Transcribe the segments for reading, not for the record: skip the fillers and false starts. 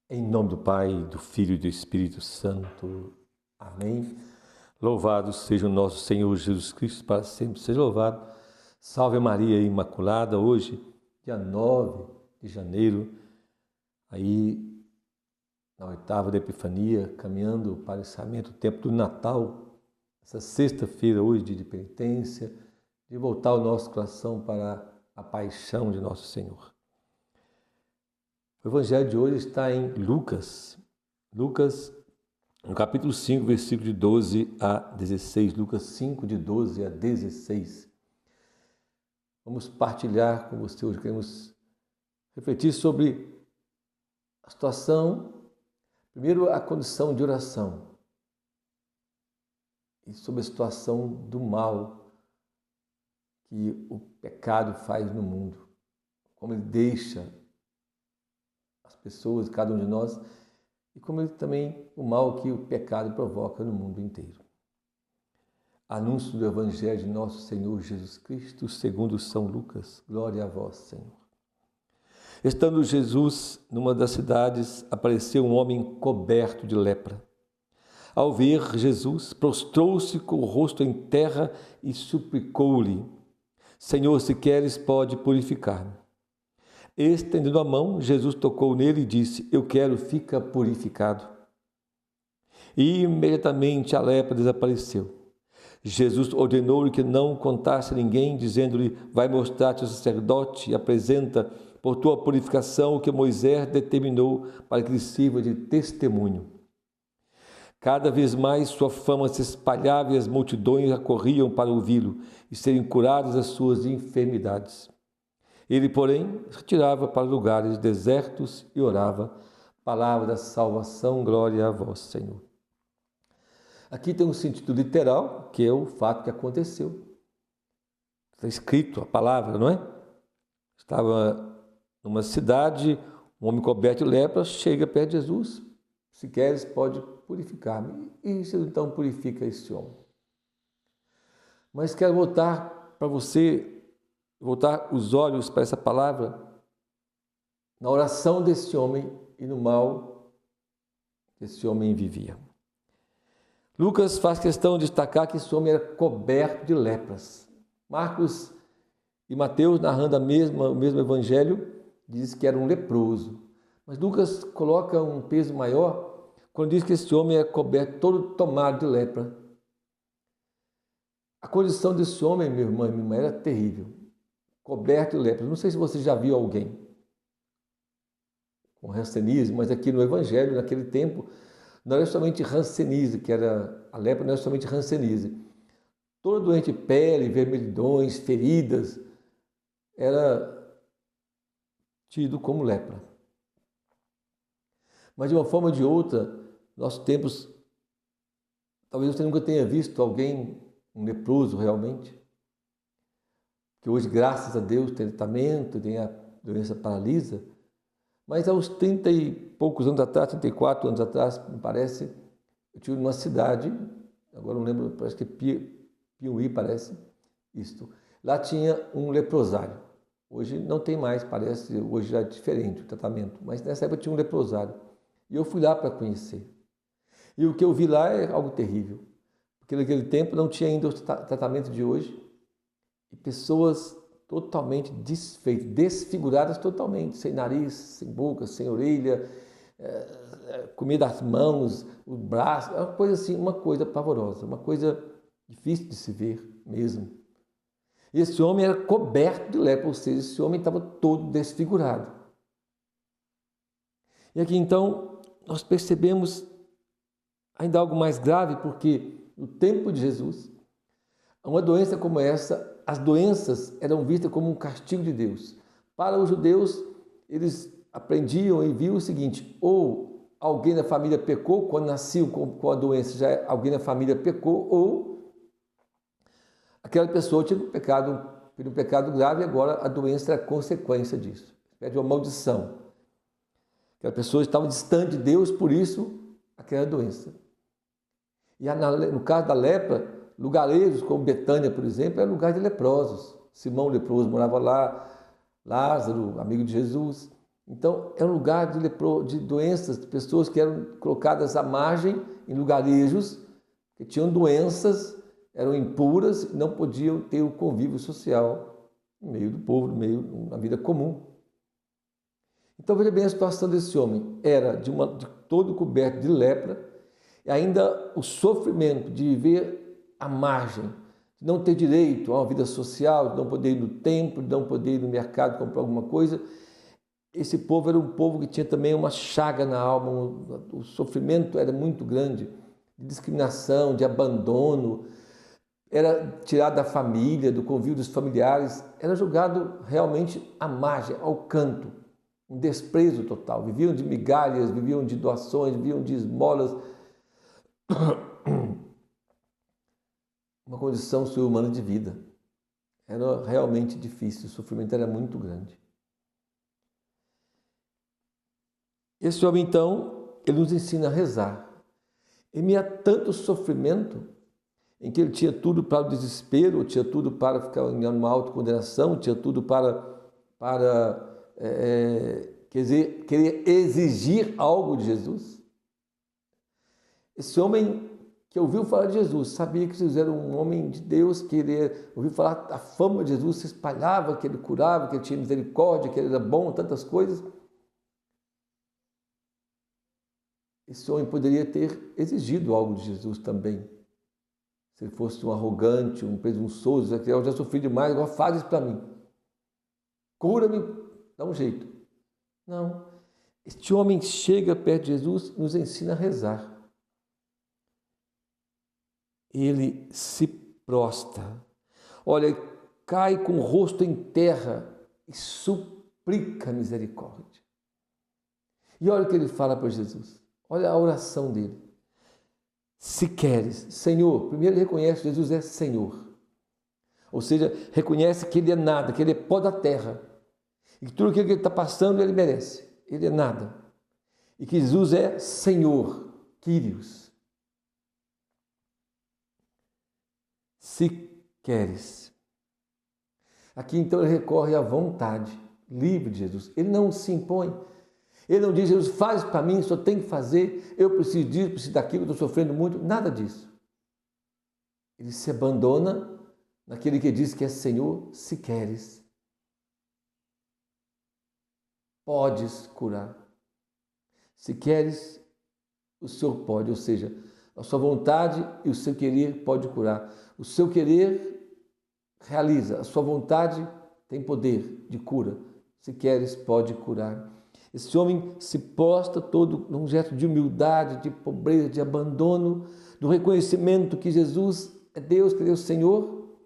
Em nome do Pai, do Filho e do Espírito Santo. Amém. Louvado seja o nosso Senhor Jesus Cristo, para sempre seja louvado. Salve Maria Imaculada, hoje, dia 9 de janeiro, aí na oitava da Epifania, caminhando para o encerramento do tempo do Natal, essa sexta-feira hoje, dia de penitência, de voltar o nosso coração para a paixão de nosso Senhor. O Evangelho de hoje está em Lucas, no capítulo 5, versículo de 12 a 16. Lucas 5, de 12 a 16. Vamos partilhar com você hoje, queremos refletir sobre a situação, primeiro a condição de oração, e sobre a situação do mal que o pecado faz no mundo, como ele deixa as pessoas, cada um de nós, e como ele também o mal que o pecado provoca no mundo inteiro. Anúncio do Evangelho de nosso Senhor Jesus Cristo, segundo São Lucas. Glória a vós, Senhor. Estando Jesus numa das cidades, apareceu um homem coberto de lepra. Ao ver Jesus, prostrou-se com o rosto em terra e suplicou-lhe: Senhor, se queres, pode purificar-me. Estendendo a mão, Jesus tocou nele e disse: Eu quero, fica purificado. E imediatamente a lepra desapareceu. Jesus ordenou-lhe que não contasse a ninguém, dizendo-lhe: Vai mostrar-te ao sacerdote e apresenta por tua purificação o que Moisés determinou para que lhe sirva de testemunho. Cada vez mais sua fama se espalhava e as multidões acorriam para ouvi-lo e serem curadas das suas enfermidades. Ele, porém, se retirava para lugares desertos e orava: Palavra da salvação, glória a vós, Senhor. Aqui tem um sentido literal, que é o fato que aconteceu. Está escrito a palavra, não é? Estava numa cidade, um homem coberto de lepra chega perto de Jesus: Se queres, pode purificar-me. E Jesus então purifica esse homem. Mas quero voltar para você, voltar os olhos para essa palavra na oração desse homem e no mal que esse homem vivia. Lucas faz questão de destacar que esse homem era coberto de lepras. Marcos e Mateus, narrando o mesmo evangelho, diz que era um leproso. Mas Lucas coloca um peso maior quando diz que esse homem é coberto, todo tomado de lepra. A condição desse homem, meu irmão e minha irmã, era terrível. Coberto de lepra. Não sei se você já viu alguém com hanseníase, mas aqui no Evangelho, naquele tempo, não era somente hanseníase, que era a lepra, não era somente hanseníase. Todo doente de pele, vermelhidões, feridas, era tido como lepra. Mas de uma forma ou de outra, nossos tempos, talvez você nunca tenha visto alguém, um leproso realmente, que hoje, graças a Deus, tem tratamento, tem a doença paralisa, mas há uns 30 e poucos anos atrás, 34 anos atrás, me parece, eu estive numa cidade, agora não lembro, parece que é Piuí, parece, isto. Lá tinha um leprosário. Hoje não tem mais, parece, hoje já é diferente o tratamento, mas nessa época tinha um leprosário. E eu fui lá para conhecer. E o que eu vi lá é algo terrível, porque naquele tempo não tinha ainda o tratamento de hoje, e pessoas totalmente desfeitas, desfiguradas totalmente, sem nariz, sem boca, sem orelha, comida das mãos, o braço, uma coisa assim, uma coisa pavorosa, uma coisa difícil de se ver mesmo. E esse homem era coberto de lepra, ou seja, esse homem estava todo desfigurado. E aqui então nós percebemos ainda algo mais grave, porque no tempo de Jesus, uma doença como essa, as doenças eram vistas como um castigo de Deus. Para os judeus, eles aprendiam e viam o seguinte: ou alguém da família pecou, quando nasceu com a doença, já alguém da família pecou, ou aquela pessoa tinha um pecado grave e agora a doença era consequência disso. É de uma maldição. Aquela pessoa estava distante de Deus, por isso aquela doença. E no caso da lepra, lugarejos como Betânia, por exemplo, era lugar de leprosos. Simão leproso morava lá, Lázaro, amigo de Jesus. Então, é um lugar de doenças, de pessoas que eram colocadas à margem, em lugarejos, que tinham doenças, eram impuras, não podiam ter o convívio social no meio do povo, no meio da vida comum. Então, veja bem a situação desse homem. Era de todo coberto de lepra, e ainda o sofrimento de viver à margem, de não ter direito a uma vida social, de não poder ir no templo, de não poder ir no mercado comprar alguma coisa. Esse povo era um povo que tinha também uma chaga na alma, o sofrimento era muito grande, de discriminação, de abandono, era tirado da família, do convívio dos familiares, era jogado realmente à margem, ao canto, um desprezo total. Viviam de migalhas, viviam de doações, viviam de esmolas. Uma condição subhumana de vida. Era realmente difícil, o sofrimento era muito grande. Esse homem, então, ele nos ensina a rezar. Em meio a tanto sofrimento, em que ele tinha tudo para o desespero, tinha tudo para ficar em uma autocondenação, tinha tudo para querer exigir algo de Jesus. Esse homem que ouviu falar de Jesus, sabia que Jesus era um homem de Deus, que ele ouviu falar, a fama de Jesus se espalhava, que ele curava, que ele tinha misericórdia, que ele era bom, tantas coisas. Esse homem poderia ter exigido algo de Jesus também. Se ele fosse um arrogante, um presunçoso, eu já sofri demais, agora faz isso para mim. Cura-me, dá um jeito. Não. Este homem chega perto de Jesus, nos ensina a rezar. Ele se prostra. Olha, cai com o rosto em terra e suplica misericórdia. E olha o que ele fala para Jesus. Olha a oração dele. Se queres, Senhor, primeiro ele reconhece que Jesus é Senhor. Ou seja, reconhece que ele é nada, que ele é pó da terra. E que tudo aquilo que ele está passando, ele merece. Ele é nada. E que Jesus é Senhor, Kyrios. Se queres. Aqui então ele recorre à vontade livre de Jesus. Ele não se impõe. Ele não diz, Jesus, faz para mim, só tem que fazer, eu preciso disso, preciso daquilo, estou sofrendo muito. Nada disso. Ele se abandona naquele que diz que é Senhor, se queres. Podes curar. Se queres, o Senhor pode, ou seja, a sua vontade e o seu querer pode curar. O seu querer realiza, a sua vontade tem poder de cura. Se queres, pode curar. Esse homem se prostra todo num gesto de humildade, de pobreza, de abandono, do reconhecimento que Jesus é Deus, que ele é o Senhor,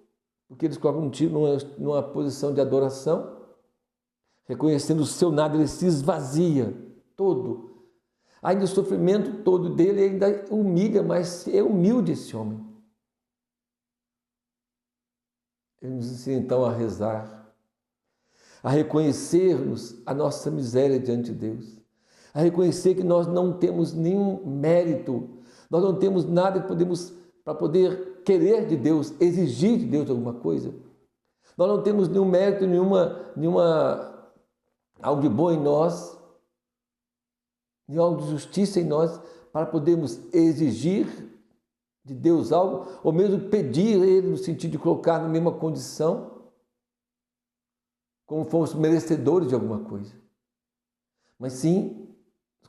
porque eles colocam numa posição de adoração, reconhecendo o seu nada, ele se esvazia todo. Ainda o sofrimento todo dele ainda humilha, mas é humilde esse homem. Ele nos ensina então a rezar, a reconhecermos a nossa miséria diante de Deus, a reconhecer que nós não temos nenhum mérito, nós não temos nada que podemos para poder querer de Deus, exigir de Deus alguma coisa. Nós não temos nenhum mérito, algo de bom em nós, nenhum algo de justiça em nós para podermos exigir de Deus algo, ou mesmo pedir a Ele no sentido de colocar na mesma condição, como fomos merecedores de alguma coisa. Mas sim,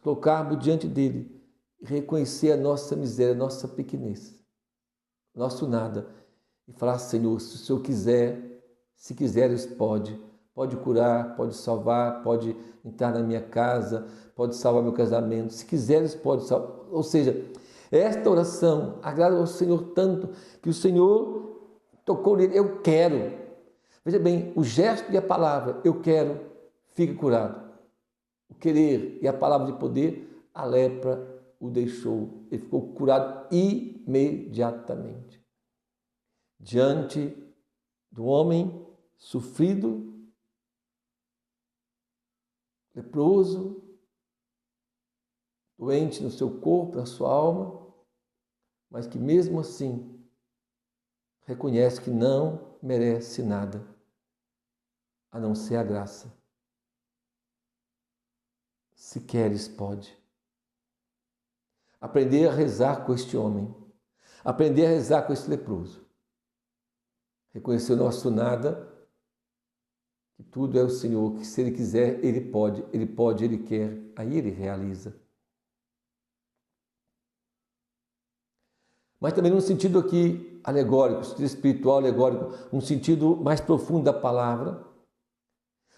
colocarmos diante dele e reconhecer a nossa miséria, a nossa pequenez, nosso nada, e falar, Senhor, se o Senhor quiser, se quiseres, pode curar, pode salvar, pode entrar na minha casa, pode salvar meu casamento, se quiseres, pode salvar. Ou seja, esta oração agrada ao Senhor tanto que o Senhor tocou nele, eu quero. Veja bem, o gesto e a palavra, eu quero, fica curado. O querer e a palavra de poder, a lepra o deixou. Ele ficou curado imediatamente. Diante do homem sofrido, leproso, doente no seu corpo, na sua alma, mas que mesmo assim reconhece que não merece nada, a não ser a graça. se queres, pode. Aprender a rezar com este homem. Aprender a rezar com este leproso. Reconhecer o nosso nada, que tudo é o Senhor, que se Ele quiser, Ele pode, Ele quer, aí Ele realiza. Mas também num sentido aqui alegórico, sentido espiritual alegórico, um sentido mais profundo da palavra.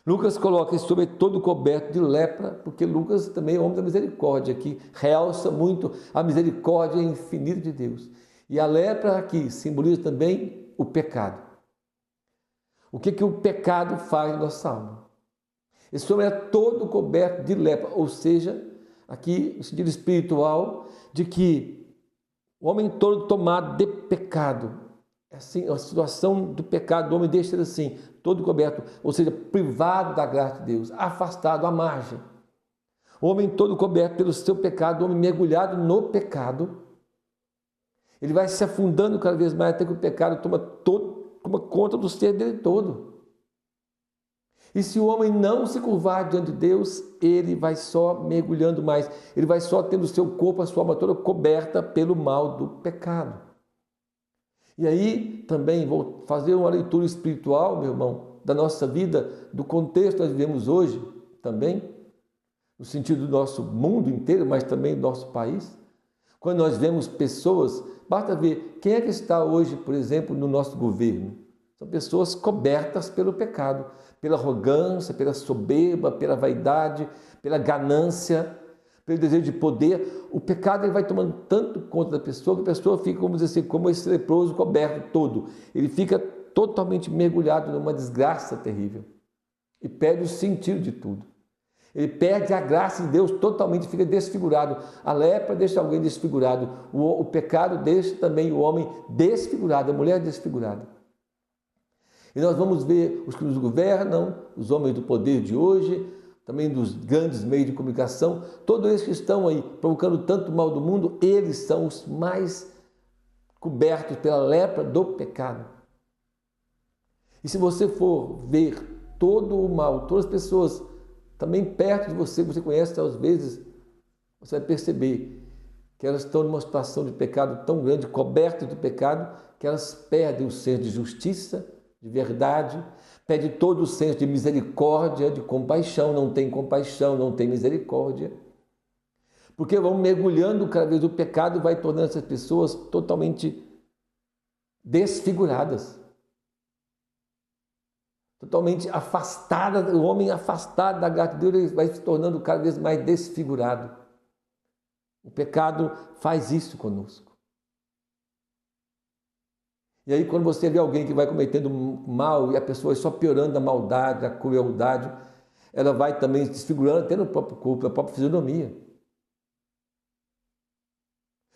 Lucas coloca sobre todo coberto de lepra, porque Lucas também é homem da misericórdia, que realça muito a misericórdia infinita de Deus. E a lepra aqui simboliza também o pecado. O que o pecado faz na nossa alma? Esse homem é todo coberto de lepra, ou seja, aqui no sentido espiritual, de que o homem todo tomado de pecado, assim, a situação do pecado do homem deixa ser assim, todo coberto, ou seja, privado da graça de Deus, afastado, à margem. O homem todo coberto pelo seu pecado, o homem mergulhado no pecado, ele vai se afundando cada vez mais até que o pecado toma conta do ser dele todo. E se o homem não se curvar diante de Deus, ele vai só mergulhando mais, ele vai só tendo o seu corpo, a sua alma toda coberta pelo mal do pecado. E aí também vou fazer uma leitura espiritual, meu irmão, da nossa vida, do contexto que nós vivemos hoje também, no sentido do nosso mundo inteiro, mas também do nosso país. Quando nós vemos pessoas, basta ver quem é que está hoje, por exemplo, no nosso governo. São pessoas cobertas pelo pecado, pela arrogância, pela soberba, pela vaidade, pela ganância, pelo desejo de poder. O pecado ele vai tomando tanto conta da pessoa que a pessoa fica, como dizer assim, como esse leproso coberto todo. Ele fica totalmente mergulhado numa desgraça terrível e perde o sentido de tudo. Ele perde a graça de Deus totalmente, fica desfigurado. A lepra deixa alguém desfigurado. O pecado deixa também o homem desfigurado, a mulher desfigurada. E nós vamos ver os que nos governam, os homens do poder de hoje, também dos grandes meios de comunicação, todos eles que estão aí provocando tanto mal do mundo, eles são os mais cobertos pela lepra do pecado. E se você for ver todo o mal, todas as pessoas também perto de você, que você conhece às vezes, você vai perceber que elas estão numa situação de pecado tão grande, cobertas do pecado, que elas perdem o senso de justiça, de verdade, perde todo o senso de misericórdia, de compaixão, não tem misericórdia. Porque vão mergulhando cada vez o pecado, vai tornando essas pessoas totalmente desfiguradas. Totalmente afastadas, o homem afastado da graça de Deus, ele vai se tornando cada vez mais desfigurado. O pecado faz isso conosco. E aí quando você vê alguém que vai cometendo mal e a pessoa só piorando a maldade, a crueldade, ela vai também desfigurando até no próprio corpo, na própria fisionomia.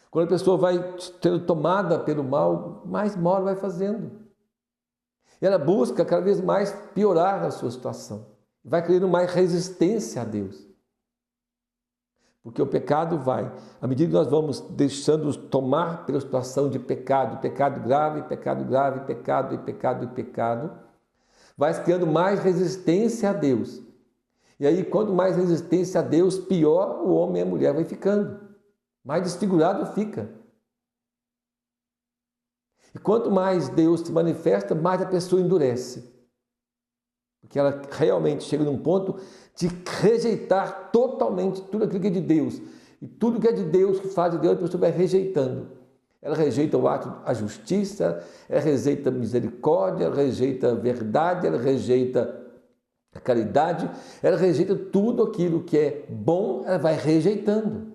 Quando a pessoa vai sendo tomada pelo mal, mais mal ela vai fazendo. E ela busca cada vez mais piorar a sua situação. Vai criando mais resistência a Deus. Porque o pecado vai, à medida que nós vamos deixando-nos tomar pela situação de pecado, pecado grave, pecado grave, pecado e pecado e pecado, vai criando mais resistência a Deus. E aí, quanto mais resistência a Deus, pior o homem e a mulher vai ficando. Mais desfigurado fica. E quanto mais Deus se manifesta, mais a pessoa endurece. Porque ela realmente chega num ponto de rejeitar totalmente tudo aquilo que é de Deus. E tudo que é de Deus, que faz de Deus, a pessoa vai rejeitando. Ela rejeita o ato, a justiça, ela rejeita a misericórdia, ela rejeita a verdade, ela rejeita a caridade, ela rejeita tudo aquilo que é bom, ela vai rejeitando.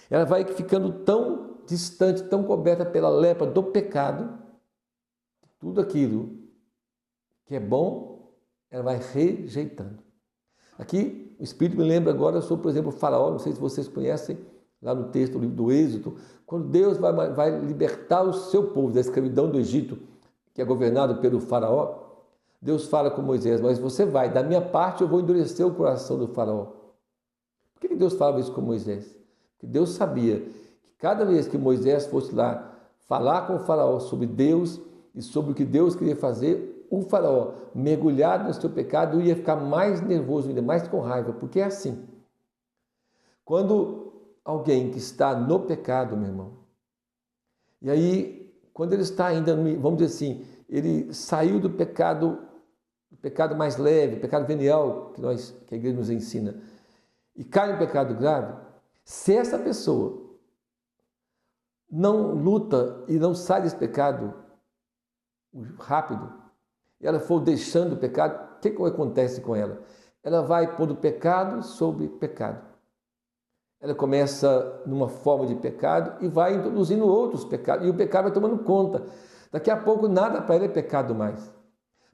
Ela vai ficando tão distante, tão coberta pela lepra do pecado, tudo aquilo que é bom, ela vai rejeitando. Aqui, o Espírito me lembra agora sobre, por exemplo, o faraó, não sei se vocês conhecem, lá no texto do livro do Êxodo, quando Deus vai libertar o seu povo da escravidão do Egito, que é governado pelo faraó, Deus fala com Moisés, mas você vai, da minha parte eu vou endurecer o coração do faraó. Por que Deus falava isso com Moisés? Porque Deus sabia que cada vez que Moisés fosse lá falar com o faraó sobre Deus e sobre o que Deus queria fazer, o faraó, mergulhado no seu pecado, ia ficar mais nervoso, ainda mais com raiva, porque é assim. Quando alguém que está no pecado, meu irmão, e aí, quando ele está ainda, vamos dizer assim, ele saiu do pecado mais leve, pecado venial, que a igreja nos ensina, e cai no pecado grave, se essa pessoa não luta e não sai desse pecado rápido, e ela for deixando o pecado, o que acontece com ela? Ela vai pondo pecado sobre pecado. Ela começa numa forma de pecado e vai introduzindo outros pecados, e o pecado vai tomando conta. Daqui a pouco nada para ela é pecado mais.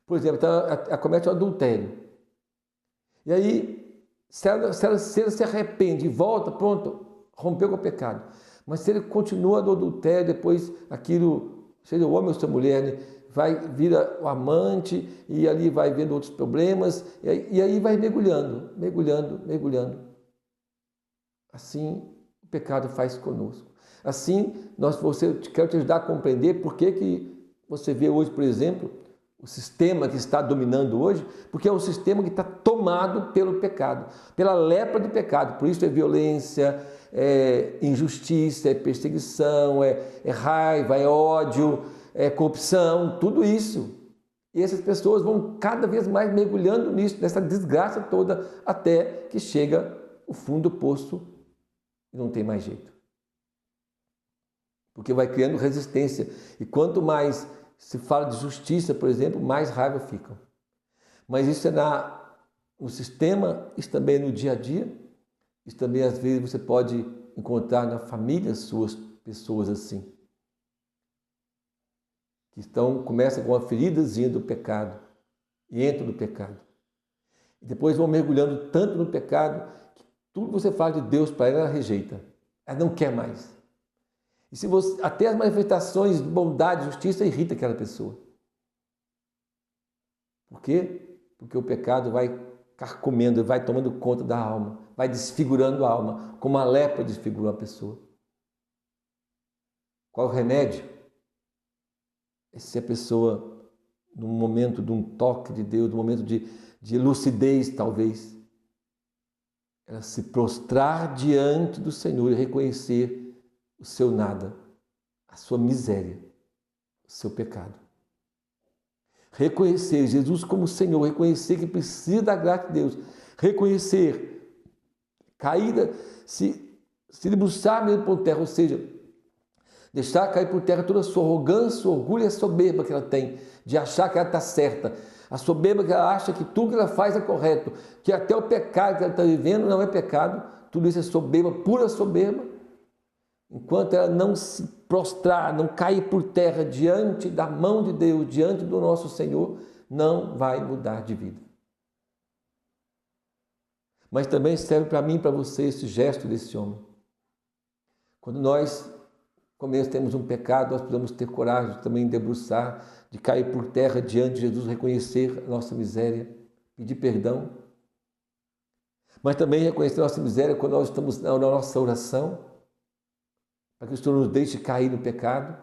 Por exemplo, então, ela comete o adultério. E aí, se ela se arrepende e volta, pronto, rompeu com o pecado. Mas se ele continua no adultério, depois aquilo, seja o homem ou seja a mulher, né, vai vir o amante e ali vai vendo outros problemas, e aí vai mergulhando. Assim o pecado faz conosco. Assim, quero te ajudar a compreender por que você vê hoje, por exemplo, o sistema que está dominando hoje, porque é um sistema que está tomado pelo pecado, pela lepra do pecado. Por isso é violência, é injustiça, é perseguição, é raiva, é ódio, é corrupção, tudo isso. E essas pessoas vão cada vez mais mergulhando nisso, nessa desgraça toda, até que chega o fundo do poço e não tem mais jeito. Porque vai criando resistência. E quanto mais se fala de justiça, por exemplo, mais raiva ficam. Mas isso é no sistema, isso também é no dia a dia, isso também às vezes você pode encontrar na família suas pessoas assim. Que começam com uma feridazinha do pecado e entram no pecado. E depois vão mergulhando tanto no pecado que tudo que você fala de Deus para ela rejeita. Ela não quer mais. E se você, até as manifestações de bondade e justiça irrita aquela pessoa. Por quê? Porque o pecado vai carcomendo, vai tomando conta da alma, vai desfigurando a alma, como a lepra desfigurou a pessoa. Qual o remédio? Se a pessoa, num momento de um toque de Deus, num momento de lucidez, talvez, ela se prostrar diante do Senhor e reconhecer o seu nada, a sua miséria, o seu pecado. Reconhecer Jesus como Senhor, reconhecer que precisa da graça de Deus, reconhecer, caída, se debruçar mesmo por terra, ou seja, deixar cair por terra toda a sua arrogância, orgulho e a soberba que ela tem, de achar que ela está certa, a soberba que ela acha que tudo que ela faz é correto, que até o pecado que ela está vivendo não é pecado, tudo isso é soberba, pura soberba. Enquanto ela não se prostrar, não cair por terra diante da mão de Deus, diante do nosso Senhor, não vai mudar de vida. Mas também serve para mim e para você esse gesto desse homem. Quando nós temos um pecado, nós precisamos ter coragem de também debruçar, de cair por terra diante de Jesus, reconhecer a nossa miséria, pedir perdão. Mas também reconhecer a nossa miséria quando nós estamos na nossa oração, para que o Senhor nos deixe cair no pecado,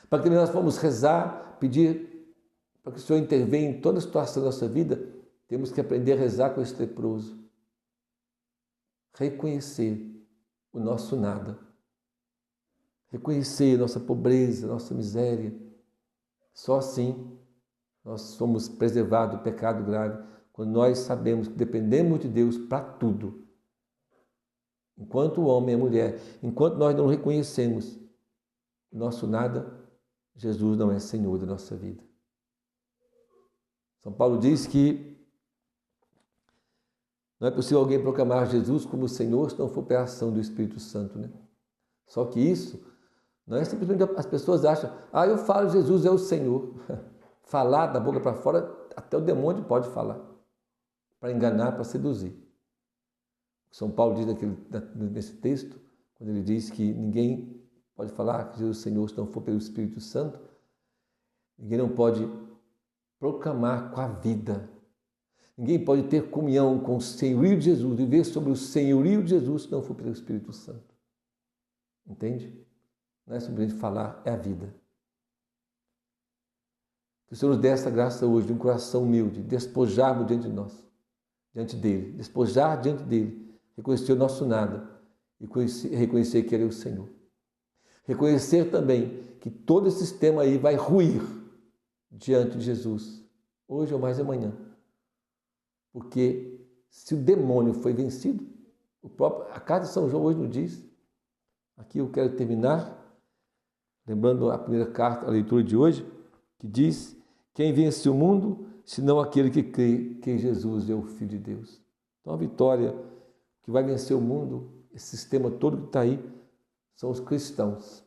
para que nós possamos rezar, pedir para que o Senhor intervenha em toda a situação da nossa vida. Temos que aprender a rezar com esse leproso, reconhecer o nosso nada, reconhecer nossa pobreza, nossa miséria. Só assim nós somos preservados do pecado grave, quando nós sabemos que dependemos de Deus para tudo. Enquanto o homem e a mulher, enquanto nós não reconhecemos o nosso nada, Jesus não é Senhor da nossa vida. São Paulo diz que não é possível alguém proclamar Jesus como Senhor se não for pela ação do Espírito Santo, né? Só que isso não é simplesmente as pessoas acham, eu falo Jesus é o Senhor. Falar da boca para fora, até o demônio pode falar, para enganar, para seduzir. São Paulo diz nesse texto, quando ele diz que ninguém pode falar que Jesus é o Senhor se não for pelo Espírito Santo, ninguém não pode proclamar com a vida, ninguém pode ter comunhão com o senhorio de Jesus, viver sobre o senhorio de Jesus se não for pelo Espírito Santo. Entende? Não é simplesmente falar, é a vida. Que o Senhor nos dê essa graça hoje, de um coração humilde, despojarmos diante de nós, diante dele, despojar diante dele, reconhecer o nosso nada e reconhecer que Ele é o Senhor. Reconhecer também que todo esse sistema aí vai ruir diante de Jesus, hoje ou mais amanhã. Porque se o demônio foi vencido, a carta de São João hoje nos diz, aqui eu quero terminar, lembrando a primeira carta, a leitura de hoje, que diz: quem vence o mundo, senão aquele que crê que Jesus é o Filho de Deus. Então a vitória que vai vencer o mundo, esse sistema todo que está aí, são os cristãos.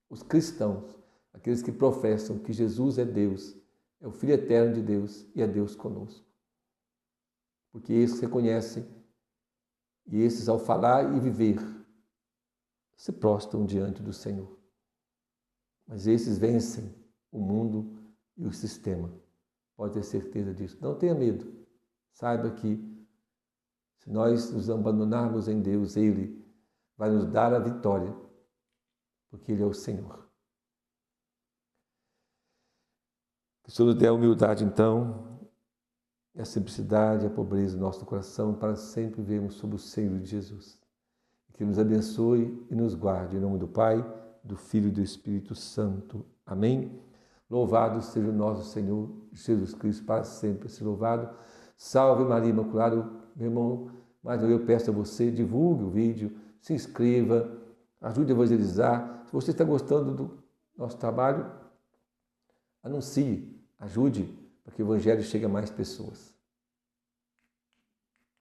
Os cristãos, aqueles que professam que Jesus é Deus, é o Filho eterno de Deus e é Deus conosco. Porque esses reconhecem, e esses ao falar e viver, se prostram diante do Senhor. Mas esses vencem o mundo e o sistema. Pode ter certeza disso. Não tenha medo. Saiba que se nós nos abandonarmos em Deus, Ele vai nos dar a vitória, porque Ele é o Senhor. Que o Senhor nos dê a humildade, então, a simplicidade, a pobreza do nosso coração, para sempre vermos sob o seio de Jesus. Que Ele nos abençoe e nos guarde. Em nome do Pai, do Filho e do Espírito Santo. Amém. Louvado seja o nosso Senhor Jesus Cristo, para sempre ser louvado. Salve Maria Imaculada. Meu irmão, mais uma vez eu peço a você, divulgue o vídeo, se inscreva, ajude a evangelizar. Se você está gostando do nosso trabalho, anuncie, ajude, para que o Evangelho chegue a mais pessoas.